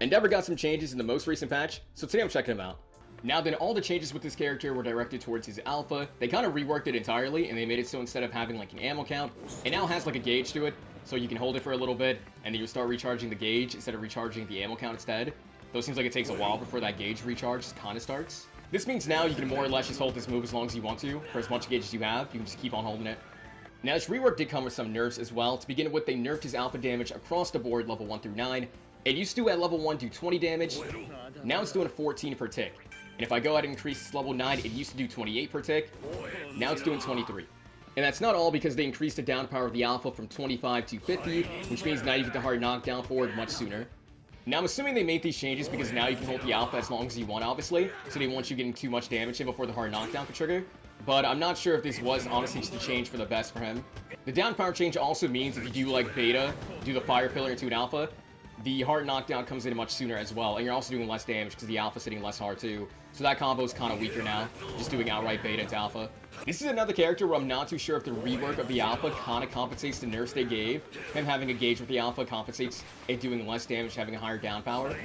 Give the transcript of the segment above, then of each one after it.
Endeavor got some changes in the most recent patch, so today I'm checking them out. Now then, all the changes with this character were directed towards his alpha. They kind of reworked it entirely, and they made it so instead of having like an ammo count, it now has like a gauge to it, so you can hold it for a little bit, and then you start recharging the gauge instead of recharging the ammo count instead. Though it seems like it takes a while before that gauge recharge kind of starts. This means now you can more or less just hold this move as long as you want to. For as much gauge as you have, you can just keep on holding it. Now this rework did come with some nerfs as well. To begin with, they nerfed his alpha damage across the board level 1 through 9. It used to at level 1 do 20 damage, now it's doing 14 per tick. And if I go ahead and increase this level 9, it used to do 28 per tick, now it's doing 23. And that's not all, because they increased the down power of the alpha from 25 to 50, which means now you get the hard knockdown forward much sooner. Now I'm assuming they made these changes because now you can hold the alpha as long as you want, obviously, so they want you getting too much damage in before the hard knockdown can trigger. But I'm not sure if this was honestly just a change for the best for him. The down power change also means if you do like beta, do the fire pillar into an alpha, the hard knockdown comes in much sooner as well, and you're also doing less damage because the alpha's hitting less hard too. So that combo is kind of weaker now, just doing outright beta into alpha. This is another character where I'm not too sure if the rework of the alpha kind of compensates the nerfs they gave. Him having a gauge with the alpha compensates it doing less damage, having a higher down power.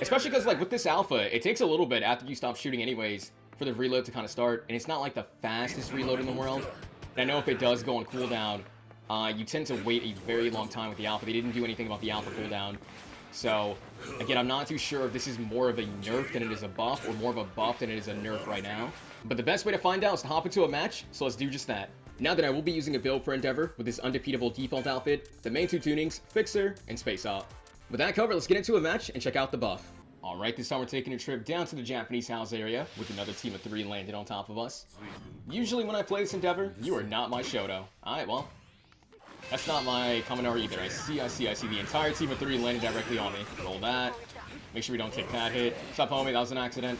Especially because like with this alpha, it takes a little bit after you stop shooting anyways for the reload to kind of start, and it's not like the fastest reload in the world. And I know if it does go on cooldown, you tend to wait a very long time with the alpha. They didn't do anything about the alpha cooldown. So, again, I'm not too sure if this is more of a nerf than it is a buff, or more of a buff than it is a nerf right now. But the best way to find out is to hop into a match, so let's do just that. Now that I will be using a build for Endeavor with this undefeatable default outfit, the main two tunings, Fixer and Space Op. With that covered, let's get into a match and check out the buff. Alright, this time we're taking a trip down to the Japanese house area with another team of 3 landed on top of us. Usually when I play this Endeavor, you are not my Shoto. Alright, well, that's not my Kaminari either. I see the entire team of 3 landing directly on me. Roll that. Make sure we don't take that hit. Stop, homie, that was an accident.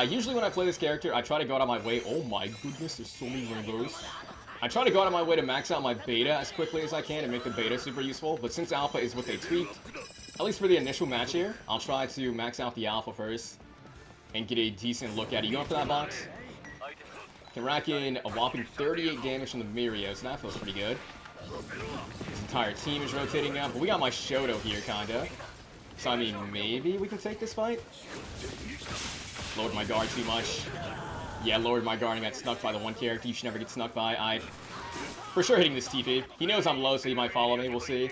Usually when I play this character, I try to go out of my way. Oh my goodness, there's so many rainbows. I try to go out of my way to max out my beta as quickly as I can and make the beta super useful. But since alpha is what they tweaked, at least for the initial match here, I'll try to max out the alpha first and get a decent look at it. You going for that box? Can rack in a whopping 38 damage from the Mirio, so that feels pretty good. This entire team is rotating up, but we got my Shoto here, kinda. So, I mean, maybe we can take this fight? Lowered my guard too much. Yeah, lowered my guard and got snuck by the one character you should never get snuck by. I for sure hitting this TP. He knows I'm low, so he might follow me. We'll see.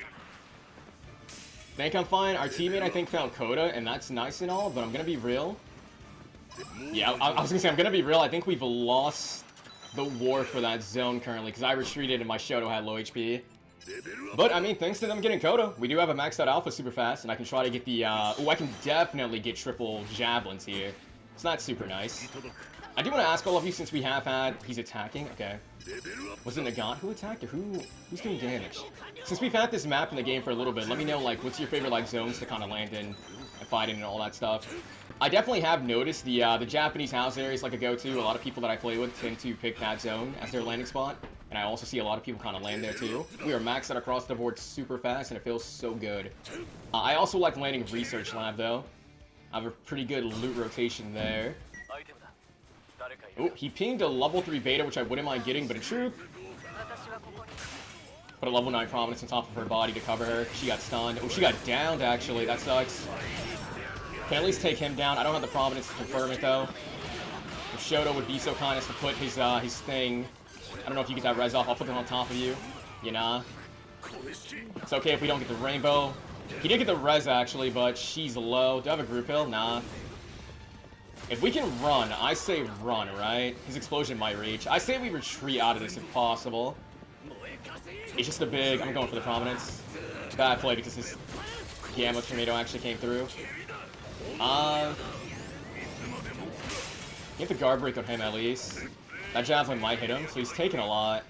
Think I'm fine. Our teammate, I think, found Coda, and that's nice and all, but I'm gonna be real. Yeah, I was gonna say, I'm gonna be real. I think we've lost the war for that zone currently, because I retreated and my Shoto had low HP. But, I mean, thanks to them getting Kodo, we do have a maxed out alpha super fast, and I can try to get the, ooh, I can definitely get triple javelins here. So that's super nice. I do want to ask all of you, since we have had, he's attacking, okay. Was it Nagant who attacked, or who's doing damage? Since we've had this map in the game for a little bit, let me know, like, what's your favorite, like, zones to kind of land in and fight in and all that stuff. I definitely have noticed the Japanese house area is like a go-to. A lot of people that I play with tend to pick that zone as their landing spot. And I also see a lot of people kind of land there too. We are maxed out across the board super fast, and it feels so good. I also like landing Research Lab, though. I have a pretty good loot rotation there. Oh, he pinged a level 3 beta, which I wouldn't mind getting, but in truth, put a level 9 Prominence on top of her body to cover her. She got stunned. Oh, she got downed, actually. That sucks. Can at least take him down. I don't have the Prominence to confirm it, though. If Shoto would be so kind as to put his thing... I don't know if you get that res off. I'll put it on top of you. You know? It's okay if we don't get the rainbow. He did get the res, actually, but she's low. Do I have a group hill? Nah. If we can run, I say run, right? His explosion might reach. I say we retreat out of this if possible. It's just a big... I'm going for the Prominence. Bad play because his Gamma Tornado actually came through. You have to guard break on him at least. That Javelin might hit him, so he's taking a lot.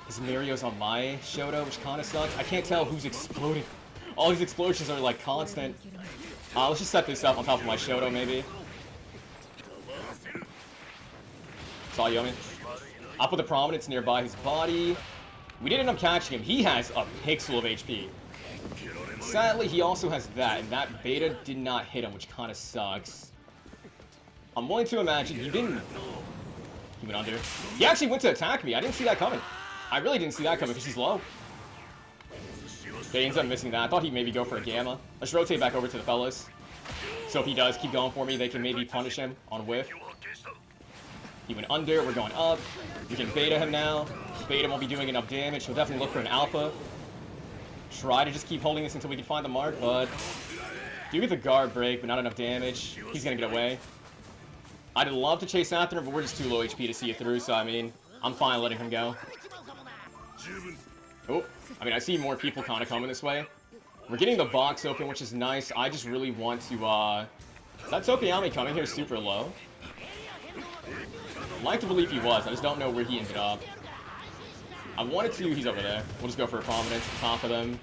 His Mirio's on my Shoto, which kind of sucks. I can't tell who's exploding. All these explosions are like constant. Let's just set this up on top of my Shoto, maybe. Saw Yomi. I'll put the Prominence nearby his body. We did end up catching him. He has a pixel of HP. Sadly, he also has that, and that beta did not hit him, which kind of sucks. I'm willing to imagine he didn't... He went under. He actually went to attack me. I didn't see that coming. I really didn't see that coming because he's low. He ends up missing that. I thought he'd maybe go for a Gamma. Let's rotate back over to the fellas. So if he does keep going for me, they can maybe punish him on whiff. He went under, we're going up. We can beta him now. Beta won't be doing enough damage. He'll definitely look for an alpha. Try to just keep holding this until we can find the mark, but do get the guard break, but not enough damage. He's gonna get away. I'd love to chase after him, but we're just too low HP to see it through, so I mean, I'm fine letting him go. Oh, I mean, I see more people kind of coming this way. We're getting the box open, which is nice. I just really want to, That's Tokuyami coming here super low. I'd like to believe he was. I just don't know where he ended up. I wanted to. He's over there. We'll just go for a prominence at the top of them.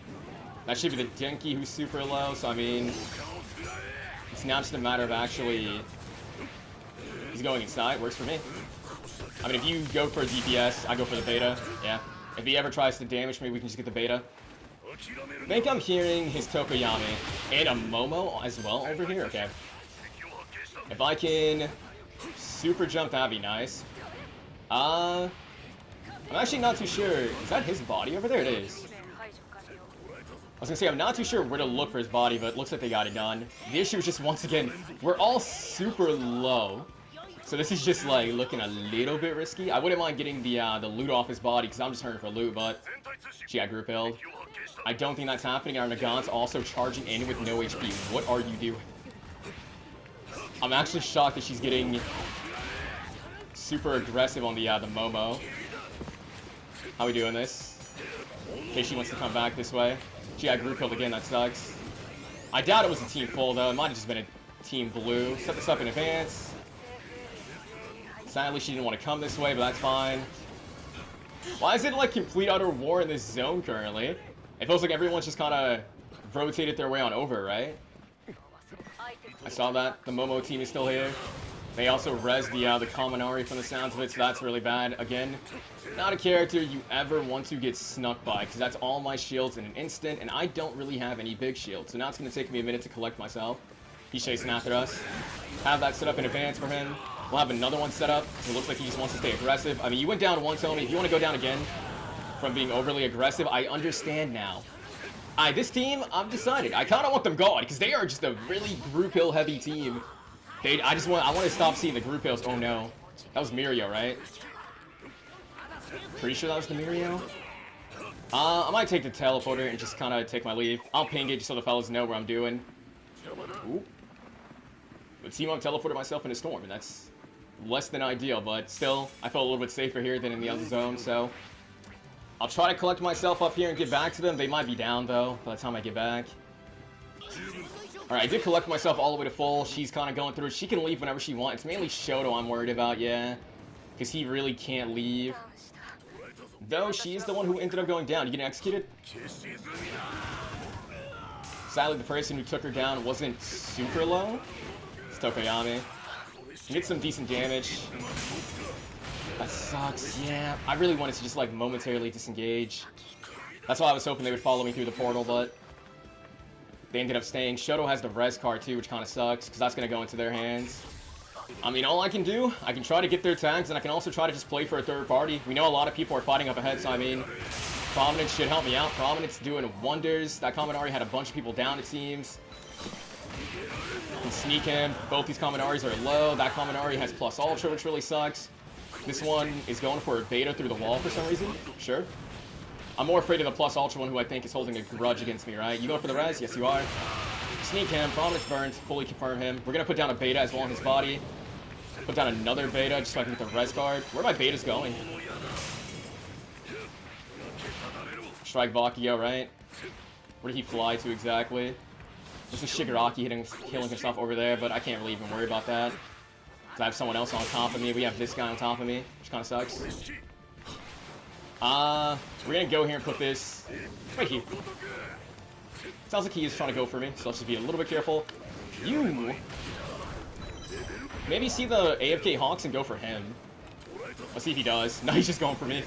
That should be the Denki who's super low. So, I mean, it's now just a matter of actually... He's going inside. Works for me. I mean, if you go for a DPS, I go for the beta. Yeah. If he ever tries to damage me, we can just get the beta. I think I'm hearing his Tokoyami and a Momo as well over here. Okay. If I can super jump, that'd be nice. I'm actually not too sure. Is that his body over there? It is. I was gonna say, I'm not too sure where to look for his body, but it looks like they got it done. The issue is just, once again, we're all super low. So this is just, like, looking a little bit risky. I wouldn't mind getting the loot off his body, because I'm just hurting for loot, but she got group held. I don't think that's happening. Our Nagant's also charging in with no HP. What are you doing? I'm actually shocked that she's getting super aggressive on the Momo. How we doing this? In case she wants to come back this way. She got group killed again, that sucks. I doubt it was a team full though, it might have just been a team blue. Set this up in advance. Sadly she didn't want to come this way, but that's fine. Why is it like complete utter war in this zone currently? It feels like everyone's just kinda rotated their way on over, right? I saw that. The Momo team is still here. They also res the Kaminari from the sounds of it, so that's really bad. Again, not a character you ever want to get snuck by, because that's all my shields in an instant, and I don't really have any big shields, so now it's going to take me a minute to collect myself. He's chasing after us. Have that set up in advance for him. We'll have another one set up, so it looks like he just wants to stay aggressive. I mean, you went down once, homie. If you want to go down again from being overly aggressive, I understand now. This team, I've decided. I kind of want them gone, because they are just a really group hill heavy team. I want to stop seeing the group hills. Oh no. That was Mirio, right? Pretty sure that was the Mirio. I might take the teleporter and just kind of take my leave. I'll ping it just so the fellas know where I'm doing. Ooh. But team up teleported myself in a storm, and that's less than ideal, but still, I felt a little bit safer here than in the other zone, so I'll try to collect myself up here and get back to them. They might be down, though, by the time I get back. Alright, I did collect myself all the way to full. She's kind of going through it. She can leave whenever she wants. It's mainly Shoto I'm worried about, yeah. Because he really can't leave. Though, she's the one who ended up going down. You getting executed? Sadly, the person who took her down wasn't super low. It's Tokoyami. You get some decent damage. That sucks, yeah. I really wanted to just, like, momentarily disengage. That's why I was hoping they would follow me through the portal, but they ended up staying. Shoto has the res card too, which kind of sucks, because that's going to go into their hands. I mean, all I can do, I can try to get their tags, and I can also try to just play for a third party. We know a lot of people are fighting up ahead, so I mean, Prominence should help me out. Prominence doing wonders. That Kaminari had a bunch of people down, it seems. Can sneak him. Both these Kaminaris are low. That Kaminari has plus ultra, which really sucks. This one is going for a beta through the wall for some reason. Sure. I'm more afraid of the plus ultra one, who I think is holding a grudge against me, right? You going for the res? Yes, you are. Sneak him. Prominence burns. Fully confirm him. We're going to put down a beta as well on his body. Put down another beta just so I can get the res card. Where are my betas going? Strike Bakio, right? Where did he fly to exactly? This is Shigaraki killing himself over there, but I can't really even worry about that. I have someone else on top of me. We have this guy on top of me, which kind of sucks. We're gonna go here and put this right here. Sounds like he is trying to go for me, so let's just be a little bit careful. You maybe see the AFK Hawks and go for him. Let's see if he does. No, he's just going for me.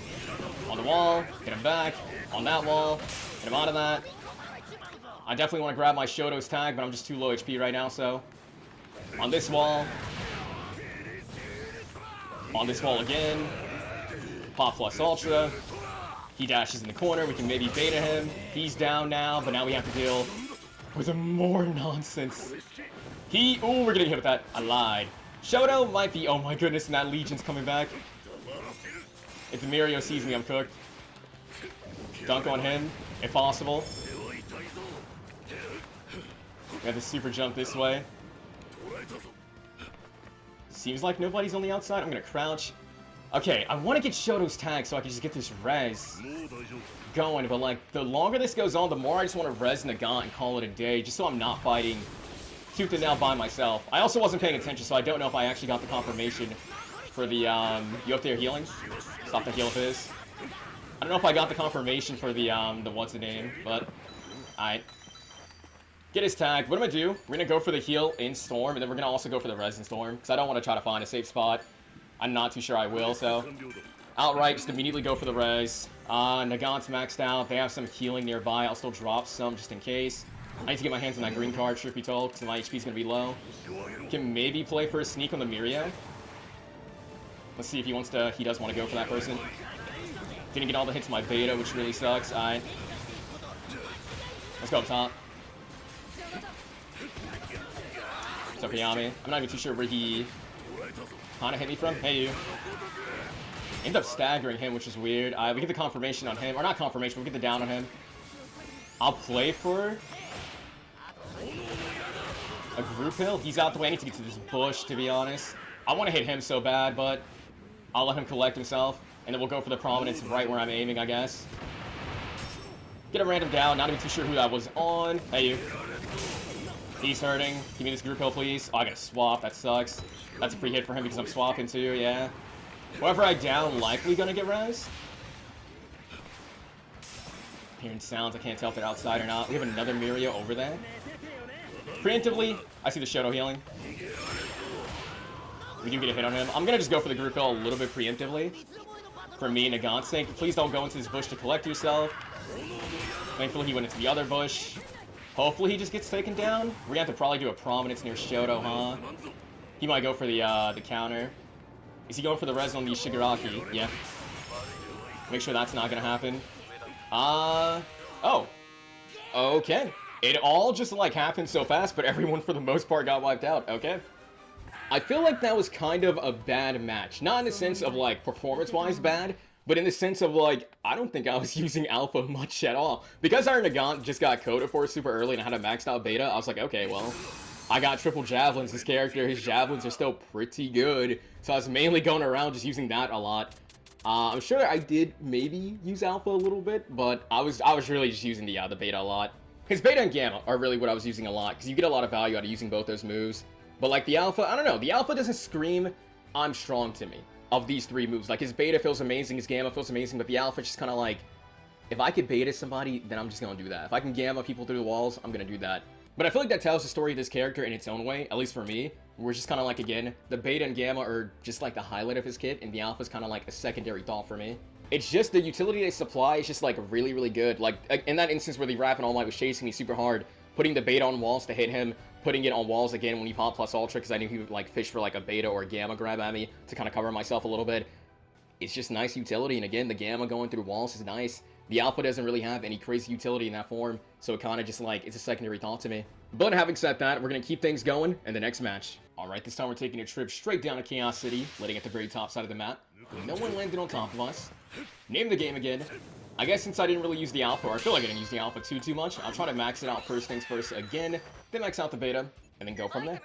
On the wall, get him back. On that wall, get him out of that. I definitely want to grab my Shoto's tag, but I'm just too low HP right now, so. On this wall. On this wall again. Pop plus ultra. He dashes in the corner. We can maybe beta him. He's down now, but now we have to deal with more nonsense. Ooh, we're getting hit with that. I lied. Shoto might be, oh my goodness, and that Legion's coming back. If the Mirio sees me, I'm cooked. Dunk on him, if possible. We have the super jump this way. Seems like nobody's on the outside. I'm gonna crouch. Okay, I want to get Shoto's tag so I can just get this res going, but like, the longer this goes on, the more I just want to res Nagant and call it a day, just so I'm not fighting tooth and nail by myself. I also wasn't paying attention, so I don't know if I actually got the confirmation for the, you up there healing? Stop the heal if it is. I don't know if I got the confirmation for the what's the name, but, alright. Get his tag. What I'm gonna do, we're gonna go for the heal in Storm, and then we're gonna also go for the res in Storm, because I don't want to try to find a safe spot. I'm not too sure I will, so outright, just immediately go for the res. Nagant's maxed out. They have some healing nearby. I'll still drop some just in case. I need to get my hands on that green card, truth be told, because my HP's going to be low. Can maybe play for a sneak on the Mirio. Let's see if he wants to. He does want to go for that person. Didn't get all the hits on my beta, which really sucks. Alright. Let's go up top. So Kayami. I'm not even too sure where he kind of hit me from. Hey, you. End up staggering him, which is weird. We get the confirmation on him. Or not confirmation, we get the down on him. I'll play for a group hill. He's out the way. I need to get to this bush, to be honest. I want to hit him so bad, but I'll let him collect himself. And then we'll go for the prominence right where I'm aiming, I guess. Get a random down. Not even too sure who that was on. Hey, you. He's hurting. Give me this group hill, please. Oh, I gotta swap. That sucks. That's a free hit for him because I'm swapping too, yeah. Whoever I down, likely gonna get res. Hearing sounds, I can't tell if they're outside or not. We have another Mirio over there. Preemptively, I see the Shoto healing. We do get a hit on him. I'm gonna just go for the group hill a little bit preemptively. For me and Nagant's sake. Please don't go into this bush to collect yourself. Thankfully, he went into the other bush. Hopefully, he just gets taken down. We're gonna have to probably do a prominence near Shoto, huh? He might go for the counter. Is he going for the res on the Shigaraki? Yeah. Make sure that's not gonna happen. Oh. Okay. It all just, like, happened so fast, but everyone, for the most part, got wiped out. Okay. I feel like that was kind of a bad match. Not in the sense of, like, performance-wise bad, but in the sense of, like, I don't think I was using alpha much at all. Because our Nagant just got coded for super early and had a maxed out beta, I was like, okay, well, I got triple javelins. This character, his javelins are still pretty good. So I was mainly going around just using that a lot. I'm sure I did maybe use alpha a little bit, but I was really just using the beta a lot. His beta and gamma are really what I was using a lot, because you get a lot of value out of using both those moves. But like the alpha, I don't know, the alpha doesn't scream I'm strong to me of these three moves. Like his beta feels amazing, his gamma feels amazing, but the alpha just kind of like, if I could beta somebody, then I'm just gonna do that. If I can gamma people through the walls, I'm gonna do that. But I feel like that tells the story of this character in its own way, at least for me. We're just kind of like, again, the beta and gamma are just like the highlight of his kit, and the alpha is kind of like a secondary thought for me. It's just the utility they supply is just like really, really good. Like in that instance where the Rapid All Might was chasing me super hard, putting the beta on walls to hit him, putting it on walls again when he popped plus ultra, because I knew he would like fish for like a beta or a gamma grab at me to kind of cover myself a little bit. It's just nice utility, and again, the gamma going through walls is nice. The alpha doesn't really have any crazy utility in that form, so it kind of just like, it's a secondary thought to me. But having said that, we're going to keep things going in the next match. Alright, this time we're taking a trip straight down to Chaos City, letting at the very top side of the map. No one landed on top of us. Name the game again. I guess since I didn't really use the alpha, or I feel like I didn't use the alpha too much, I'll try to max it out first things first again, then max out the beta, and then go from there.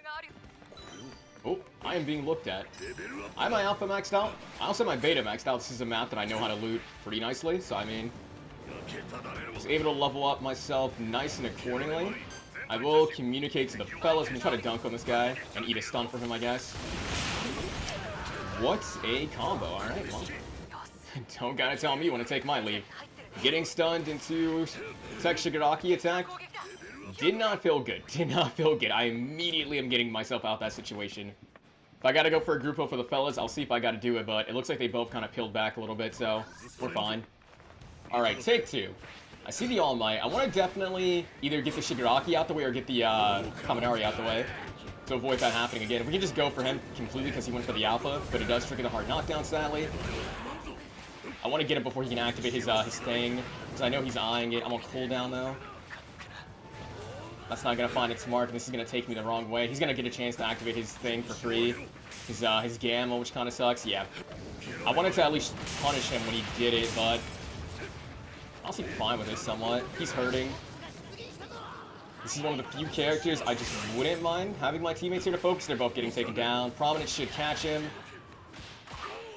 Oh, I am being looked at. I have my alpha maxed out. I also have my beta maxed out. This is a map that I know how to loot pretty nicely, so I mean, was able to level up myself nice and accordingly. I will communicate to the fellas. I'm gonna try to dunk on this guy and eat a stun for him, I guess. What's a combo? Alright, well, don't gotta tell me you want to take my lead. Getting stunned into Tech Shigaraki attack did not feel good. Did not feel good. I immediately am getting myself out that situation. If I gotta go for a group up for the fellas, I'll see if I gotta do it, but it looks like they both kind of peeled back a little bit, so we're fine. Alright, take two. I see the All Might. I want to definitely either get the Shigaraki out the way or get the Kaminari out the way to avoid that happening again. If we can just go for him completely because he went for the alpha, but it does trigger the hard knockdown, sadly. I want to get it before he can activate his thing, because I know he's eyeing it. I'm on cooldown, though. That's not going to find its mark, and this is going to take me the wrong way. He's going to get a chance to activate his thing for free. His gamma, which kind of sucks. Yeah. I wanted to at least punish him when he did it, but I'm honestly fine with this somewhat. He's hurting. This is one of the few characters I just wouldn't mind having my teammates here to focus. They're both getting taken down. Prominence should catch him.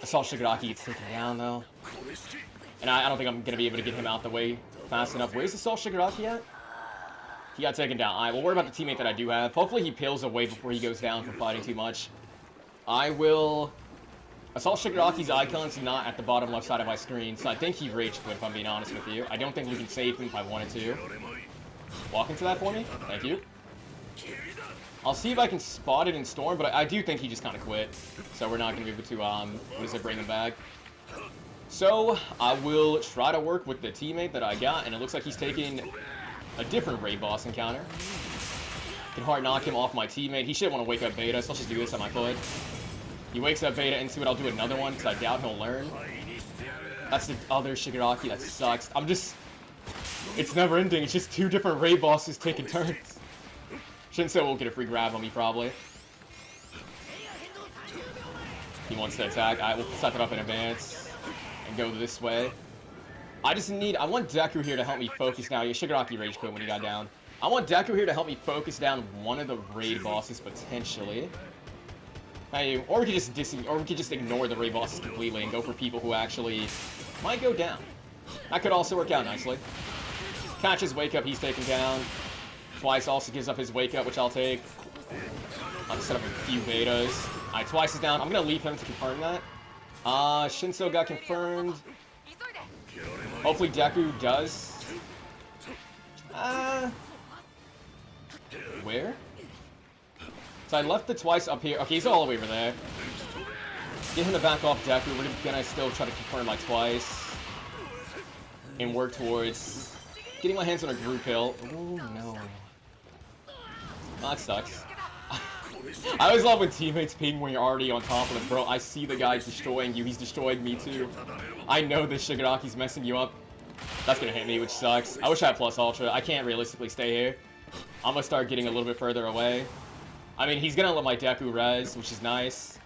Assault Shigaraki gets taken down, though. And I don't think I'm going to be able to get him out the way fast enough. Where's Assault Shigaraki at? He got taken down. Alright, we'll worry about the teammate that I do have. Hopefully he peels away before he goes down from fighting too much. I will... Assault Shigaraki's icon's not at the bottom left side of my screen, so I think he rage quit, if I'm being honest with you. I don't think we can save him if I wanted to. Walk into that for me? Thank you. I'll see if I can spot it in Storm, but I do think he just kind of quit. So we're not going to be able to, bring him back. So, I will try to work with the teammate that I got, and it looks like he's taking a different raid boss encounter. Can hard knock him off my teammate. He should want to wake up Beta, so I'll just do this on my foot. He wakes up Beta into it. I'll do another one, because I doubt he'll learn. That's the other Shigaraki. That sucks. It's never ending. It's just two different raid bosses taking turns. Shinso will get a free grab on me, probably. He wants to attack. I will set it up in advance and go this way. I want Deku here to help me focus down. Shigaraki rage quit when he got down. I want Deku here to help me focus down one of the raid bosses, potentially. Hey, or we could just ignore the raid bosses completely and go for people who actually might go down. That could also work out nicely. Catches wake up, he's taken down. Twice also gives up his wake up, which I'll take. I'll set up a few betas. Alright, Twice is down. I'm gonna leave him to confirm that. Shinso got confirmed. Hopefully Deku does. Where? So I left the Twice up here. Okay, he's all the way over there. Get him to back off Deku. We're gonna still try to confirm my Twice. And work towards getting my hands on a group hill. Oh no. That sucks. I always love when teammates ping when you're already on top of them. Bro, I see the guy destroying you. He's destroying me too. I know this Shigaraki's messing you up. That's gonna hit me, which sucks. I wish I had plus ultra. I can't realistically stay here. I'm gonna start getting a little bit further away. I mean, he's gonna let my Deku res, which is nice.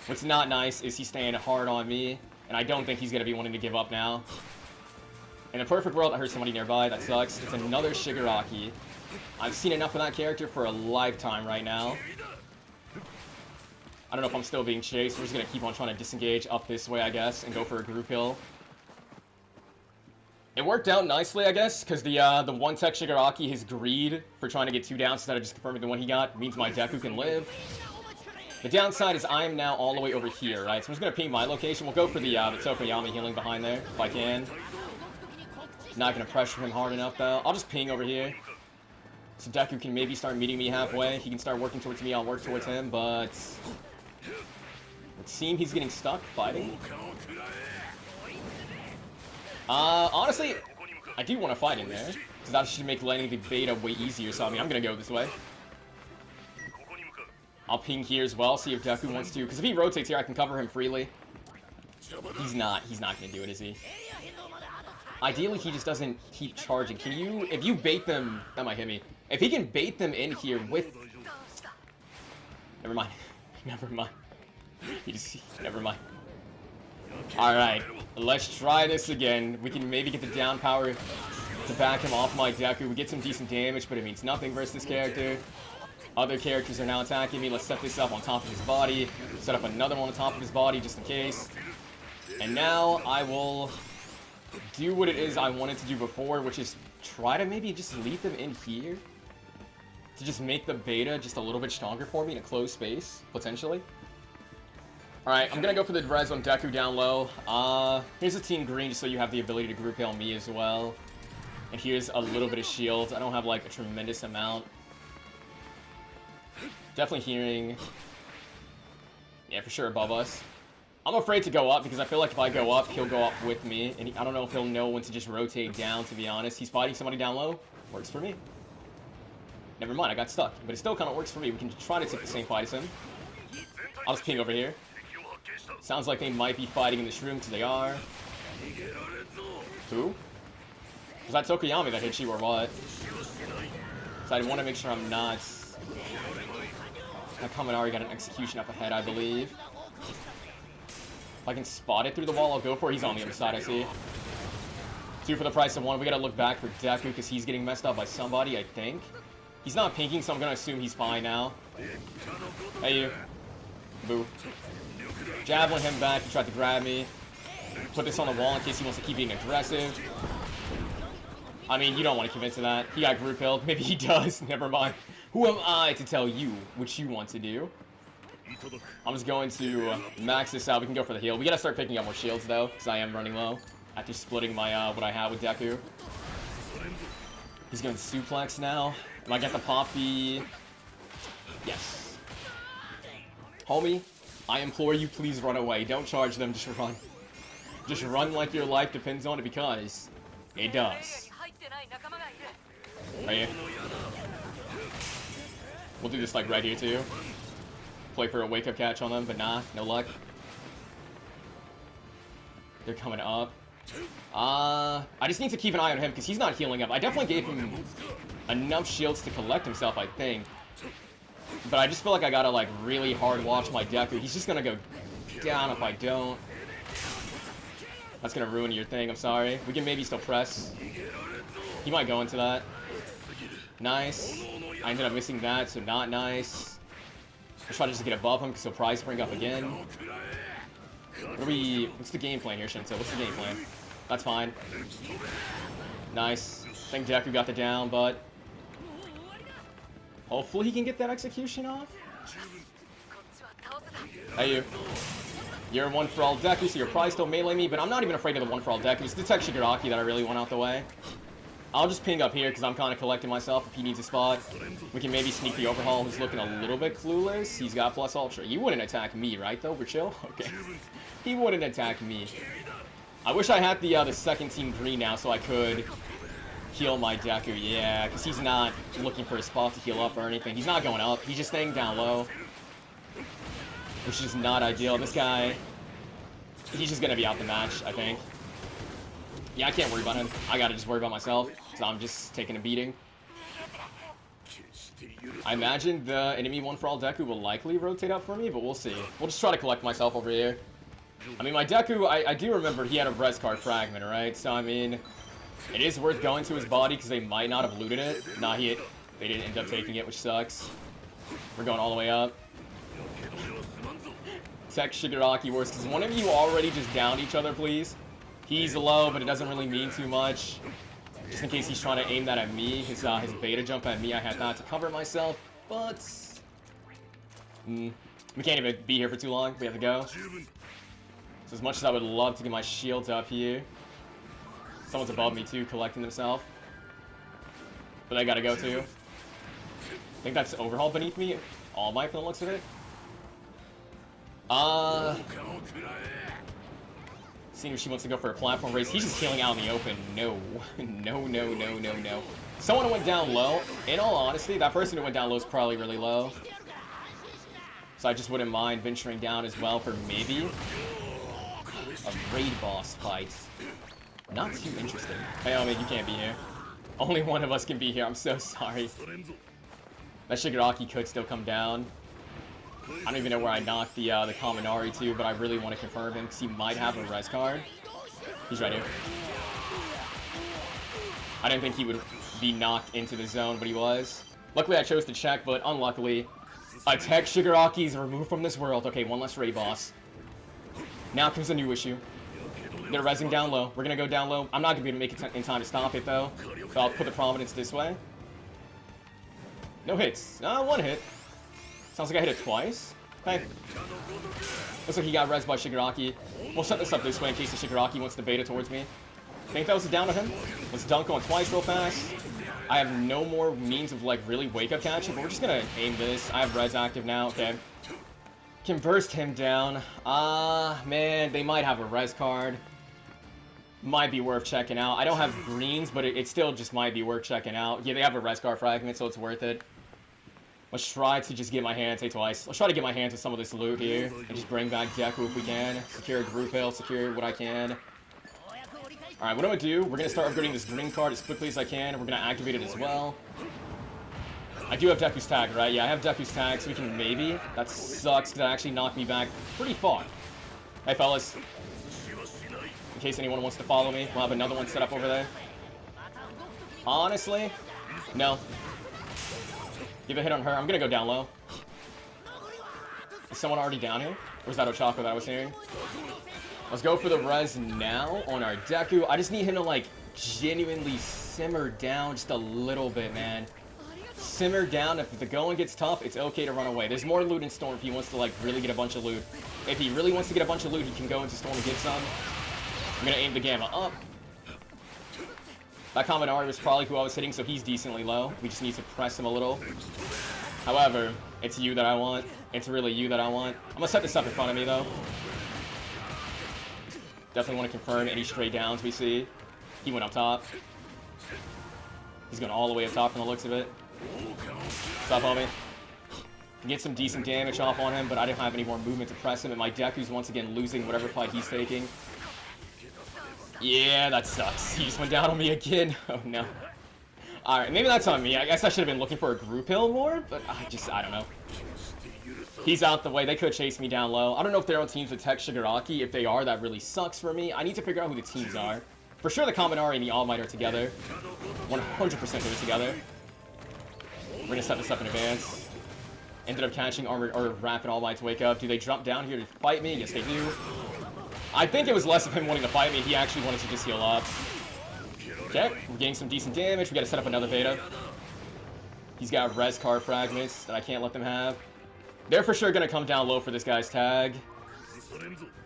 What's not nice is he's staying hard on me, and I don't think he's gonna be wanting to give up now. In a perfect world, I heard somebody nearby. That sucks. It's another Shigaraki. I've seen enough of that character for a lifetime right now. I don't know if I'm still being chased. We're just gonna keep on trying to disengage up this way, I guess, and go for a group hill. It worked out nicely, I guess, because the one tech Shigaraki, his greed for trying to get 2 down instead of just confirming the one he got, means my Deku can live. The downside is I am now all the way over here, right? So I'm just gonna ping my location. We'll go for the Tokoyami healing behind there, if I can. Not gonna pressure him hard enough, though. I'll just ping over here. So Deku can maybe start meeting me halfway. He can start working towards me, I'll work towards him, but... it seems he's getting stuck fighting. Honestly, I do want to fight in there, because that should make landing the beta way easier, so I mean, I'm gonna go this way. I'll ping here as well, see if Deku wants to, because if he rotates here, I can cover him freely. He's not gonna do it, is he? Ideally, he just doesn't keep charging. Can you, if you bait them, that might hit me. If he can bait them in here with... Never mind. Never mind. Never mind. Alright, let's try this again. We can maybe get the down power to back him off my Deku. We get some decent damage, but it means nothing versus this character. Other characters are now attacking me. Let's set this up on top of his body. Set up another one on top of his body, just in case. And now I will do what it is I wanted to do before, which is try to maybe just leave them in here. To just make the beta just a little bit stronger for me in a closed space, potentially. Alright, I'm gonna go for the res on Deku down low. Here's a team green just so you have the ability to group heal me as well. And here's a little bit of shield. I don't have like a tremendous amount. Definitely hearing... yeah, for sure above us. I'm afraid to go up because I feel like if I go up, he'll go up with me. And I don't know if he'll know when to just rotate down, to be honest. He's fighting somebody down low. Works for me. Never mind, I got stuck. But it still kind of works for me. We can try to take the same fight as him. I'll just ping over here. Sounds like they might be fighting in this room, because they are. Who? Was that Tokoyami that hit you or what? So I want to make sure I'm not... That Kaminari got an execution up ahead, I believe. If I can spot it through the wall, I'll go for it. He's on the other side, I see. 2 for the price of 1. We gotta look back for Deku because he's getting messed up by somebody, I think. He's not pinking, so I'm gonna assume he's fine now. Hey, you. Boo. Javelin him back. He tried to grab me. Put this on the wall in case he wants to keep being aggressive. I mean, you don't want to commit to that. He got group held. Maybe he does. Never mind. Who am I to tell you what you want to do? I'm just going to max this out. We can go for the heal. We gotta start picking up more shields, though, because I am running low. After splitting my what I have with Deku. He's going suplex now. Am I get the poppy? Yes. Homie, I implore you, please run away. Don't charge them, just run. Just run like your life depends on it, because it does. Right here. We'll do this like right here too. Play for a wake-up catch on them, but nah, no luck. They're coming up. I just need to keep an eye on him because he's not healing up. I definitely gave him enough shields to collect himself, I think. But I just feel like I gotta like really hard watch my Deku. He's just gonna go down if I don't. That's gonna ruin your thing, I'm sorry. We can maybe still press. He might go into that. Nice. I ended up missing that, so not nice. Let's try to just get above him because he'll probably spring up again. What's the game plan here, Shinto? What's the game plan? That's fine. Nice. I think Deku got the down, but hopefully he can get that execution off. Hey, you. You're 1 for all Deku, so you're probably still melee me, but I'm not even afraid of the 1 for all Deku. It's the Tech Shigaraki that I really want out the way. I'll just ping up here because I'm kind of collecting myself if he needs a spot. We can maybe sneak the overhaul. He's looking a little bit clueless. He's got plus ultra. You wouldn't attack me, right, though? We're chill? Okay. He wouldn't attack me. I wish I had the second team green now so I could heal my Deku. Yeah, because he's not looking for a spot to heal up or anything. He's not going up. He's just staying down low. Which is not ideal. This guy, he's just going to be out the match, I think. Yeah, I can't worry about him. I gotta just worry about myself, so I'm just taking a beating. I imagine the enemy 1 for all Deku will likely rotate up for me, but we'll see. We'll just try to collect myself over here. I mean, my Deku, I do remember he had a res card fragment, right? So, I mean, it is worth going to his body because they might not have looted it. Nah, they didn't end up taking it, which sucks. We're going all the way up. Tech Shigaraki works. Does one of you already just downed each other, please? He's low, but it doesn't really mean too much. Just in case he's trying to aim that at me. His beta jump at me, I had that to cover myself. But we can't even be here for too long. We have to go. So as much as I would love to get my shields up here. Someone's above me too, collecting themselves. But I gotta go too. I think that's overhaul beneath me. All Might from the looks of it. Seeing if she wants to go for a platform race. He's just healing out in the open. No. No. Someone went down low. In all honesty, that person who went down low is probably really low. So I just wouldn't mind venturing down as well for maybe a raid boss fight. Not too interesting. Hey, Omi, you can't be here. Only one of us can be here. I'm so sorry. That Shigaraki could still come down. I don't even know where I knocked the Kaminari to, but I really want to confirm him because he might have a res card. He's right here. I didn't think he would be knocked into the zone, but he was. Luckily, I chose to check, but unluckily, a Tech Shigaraki is removed from this world. Okay, one less raid boss. Now comes a new issue. They're rezzing down low. We're going to go down low. I'm not going to be able to make it in time to stop it, though. So I'll put the Prominence this way. No hits. One hit. Sounds like I hit it twice. Okay. Looks like he got rezzed by Shigaraki. We'll set this up this way in case the Shigaraki wants to beta towards me. Think that was a down to him? Let's dunk on twice real fast. I have no more means of like really wake up catching, but we're just gonna aim this. I have res active now. Okay. Can burst him down. Man, they might have a res card. Might be worth checking out. I don't have greens, but it still just might be worth checking out. Yeah, they have a res card fragment, so it's worth it. Let's try to just get my hands, say twice. Let's try to get my hands with some of this loot here and just bring back Deku if we can. Secure a group hill, secure what I can. Alright, what I'm gonna do, we're gonna start upgrading this green card as quickly as I can. We're gonna activate it as well. I do have Deku's tag, right? Yeah, I have Deku's tag, so we can maybe. That sucks, because that actually knocked me back pretty far. Hey, fellas. In case anyone wants to follow me, we'll have another one set up over there. Honestly, no. Give a hit on her. I'm gonna go down low. Is someone already down here? Or is that Ochako that I was hearing? Let's go for the res now on our Deku. I just need him to, like, genuinely simmer down just a little bit, man. Simmer down. If the going gets tough, it's okay to run away. There's more loot in Storm if he wants to, like, really get a bunch of loot. If he really wants to get a bunch of loot, he can go into Storm and get some. I'm gonna aim the Gamma up. That Kaminari was probably who I was hitting, so he's decently low. We just need to press him a little. However, it's you that I want. It's really you that I want. I'm gonna set this up in front of me, though. Definitely want to confirm any stray downs we see. He went up top. He's going all the way up top from the looks of it. Stop on me. Get some decent damage off on him, but I didn't have any more movement to press him, and my Deku's once again losing whatever fight he's taking. Yeah, that sucks. He just went down on me again. Oh, no. Alright, maybe that's on me. I guess I should have been looking for a group hill more, but I don't know. He's out the way. They could chase me down low. I don't know if they're on teams with Tech Shigaraki. If they are, that really sucks for me. I need to figure out who the teams are. For sure, the Kaminari and the All Might are together. 100% they're together. We're going to set this up in advance. Ended up catching Armored or Rapid All Might's wake up. Do they jump down here to fight me? Yes, they do. I think it was less of him wanting to fight me. He actually wanted to just heal up. Okay, we're getting some decent damage. We got to set up another beta. He's got res card fragments that I can't let them have. They're for sure going to come down low for this guy's tag.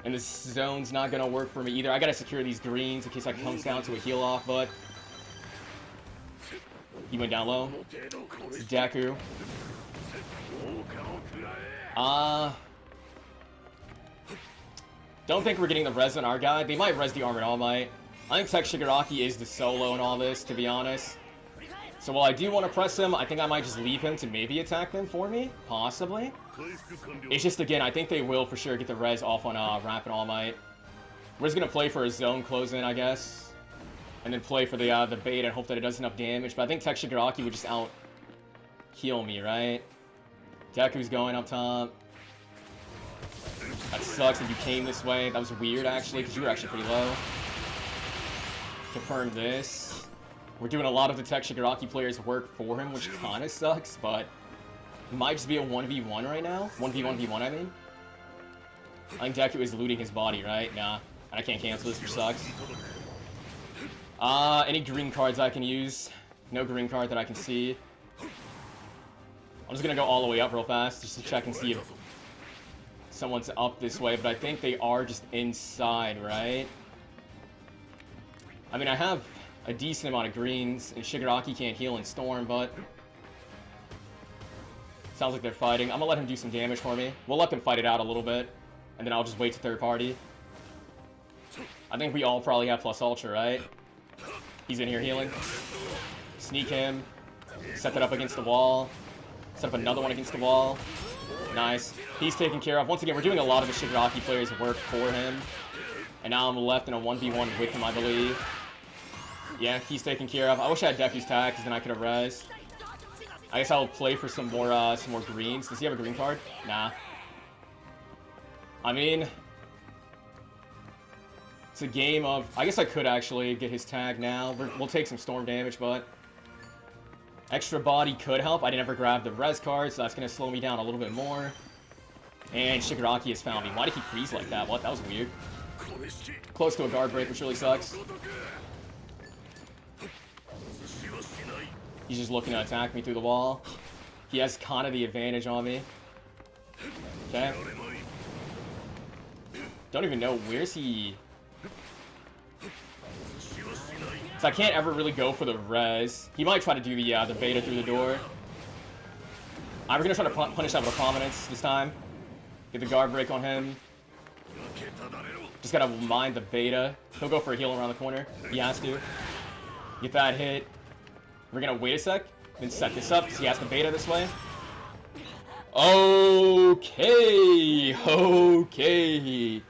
And this zone's not going to work for me either. I got to secure these greens in case I comes down to a heal off, but... He went down low. It's Deku. Don't think we're getting the res on our guy. They might res the Armored All Might. I think Tech Shigaraki is the solo in all this, to be honest. So while I do want to press him, I think I might just leave him to maybe attack them for me. Possibly. It's just, again, I think they will for sure get the res off on Rapid All Might. We're just going to play for a zone close-in, I guess. And then play for the bait and hope that it does enough damage. But I think Tech Shigaraki would just out-heal me, right? Deku's going up top. That sucks that you came this way. That was weird, actually, because you were actually pretty low. Confirm this. We're doing a lot of the Tech Shigaraki players' work for him, which kind of sucks, but it might just be a 1v1 right now. 1v1v1, I mean. I think Deku is looting his body, right? Nah. And I can't cancel this, which sucks. Any green cards I can use? No green card that I can see. I'm just gonna go all the way up real fast, just to check and see if someone's up this way, but I think they are just inside, right? I mean, I have a decent amount of greens, and Shigaraki can't heal in Storm, but... Sounds like they're fighting. I'm gonna let him do some damage for me. We'll let them fight it out a little bit, and then I'll just wait to third party. I think we all probably have plus ultra, right? He's in here healing. Sneak him. Set that up against the wall. Set up another one against the wall. Nice. He's taken care of. Once again, we're doing a lot of the Shigaraki players' work for him. And now I'm left in a 1v1 with him, I believe. Yeah, he's taken care of. I wish I had Deku's tag, because then I could have res. I guess I'll play for some more greens. Does he have a green card? Nah. I mean... It's a game of... I guess I could actually get his tag now. We'll take some Storm damage, but... Extra body could help. I didn't ever grab the res card, so that's going to slow me down a little bit more. And Shigaraki has found me. Why did he freeze like that? What? That was weird. Close to a guard break, which really sucks. He's just looking to attack me through the wall. He has kind of the advantage on me. Okay. Don't even know. Where's he... So I can't ever really go for the res. He might try to do the beta through the door. We're going to try to punish that with a prominence this time. Get the guard break on him. Just got to mind the beta. He'll go for a heal around the corner. He has to. Get that hit. We're going to wait a sec. Then set this up because he has the beta this way. Okay. Okay.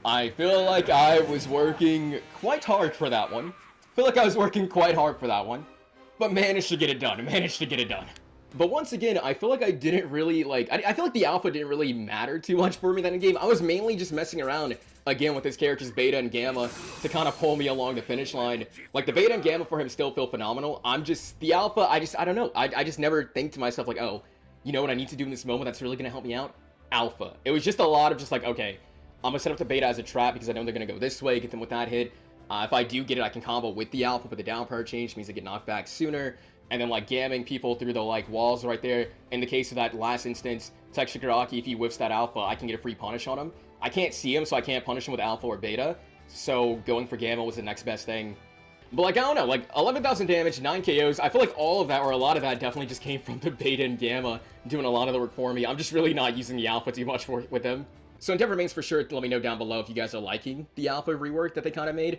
I feel like I was working quite hard for that one. But managed to get it done. But once again, I feel like I didn't really, like, I feel like the alpha didn't really matter too much for me that in game. I was mainly just messing around, again, with his characters Beta and Gamma to kind of pull me along the finish line. Like, the Beta and Gamma for him still feel phenomenal. The alpha, I don't know. I just never think to myself, like, oh, you know what I need to do in this moment that's really going to help me out? Alpha. It was just a lot of just like, okay, I'm going to set up the Beta as a trap because I know they're going to go this way, get them with that hit. If I do get it, I can combo with the alpha, but the down power change means I get knocked back sooner. And then, like, gamming people through the, like, walls right there. In the case of that last instance, Tech Shigaraki, if he whiffs that alpha, I can get a free punish on him. I can't see him, so I can't punish him with alpha or beta. So going for gamma was the next best thing. But, like, I don't know, like, 11,000 damage, 9 KOs. I feel like all of that, or a lot of that, definitely just came from the beta and gamma doing a lot of the work for me. I'm just really not using the alpha too much with them. So Endeavor remains for sure to let me know down below if you guys are liking the alpha rework that they kind of made.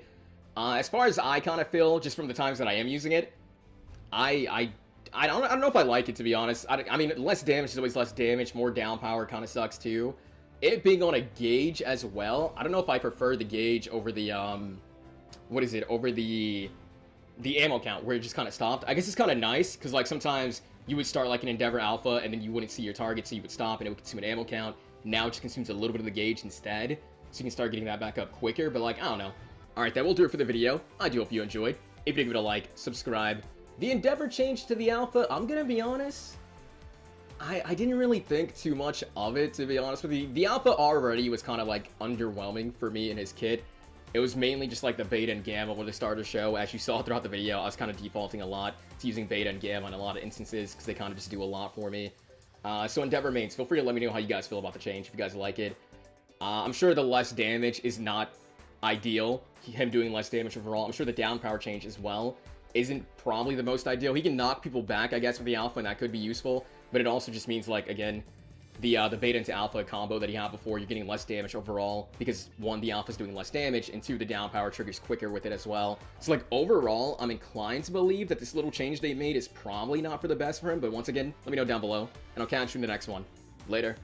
As far as I kind of feel, just from the times that I am using it, I don't know if I like it, to be honest. I mean, less damage is always less damage. More down power kind of sucks, too. It being on a gauge as well. I don't know if I prefer the gauge over the, what is it? Over the ammo count, where it just kind of stopped. I guess it's kind of nice, because, like, sometimes you would start, like, an Endeavor Alpha, and then you wouldn't see your target, so you would stop, and it would consume an ammo count. Now it just consumes a little bit of the gauge instead, so you can start getting that back up quicker, but, like, I don't know. Alright, that will do it for the video. I do hope you enjoyed. If you give it a like, subscribe. The Endeavor change to the Alpha, I'm gonna be honest, I didn't really think too much of it, to be honest with you. The Alpha already was kind of, like, underwhelming for me in his kit. It was mainly just, like, the Beta and Gamma when they started the show. As you saw throughout the video, I was kind of defaulting a lot to using Beta and Gamma in a lot of instances, because they kind of just do a lot for me. So Endeavor mains, feel free to let me know how you guys feel about the change, if you guys like it. I'm sure the less damage is not ideal, him doing less damage overall. I'm sure the down power change as well isn't probably the most ideal. He can knock people back, I guess, with the alpha, and that could be useful, but it also just means, like, again, the beta into alpha combo that he had before, you're getting less damage overall, because one, the alpha's doing less damage, and two, the down power triggers quicker with it as well. So, like, overall, I'm inclined to believe that this little change they made is probably not for the best for him, but once again, let me know down below, and I'll catch you in the next one. Later.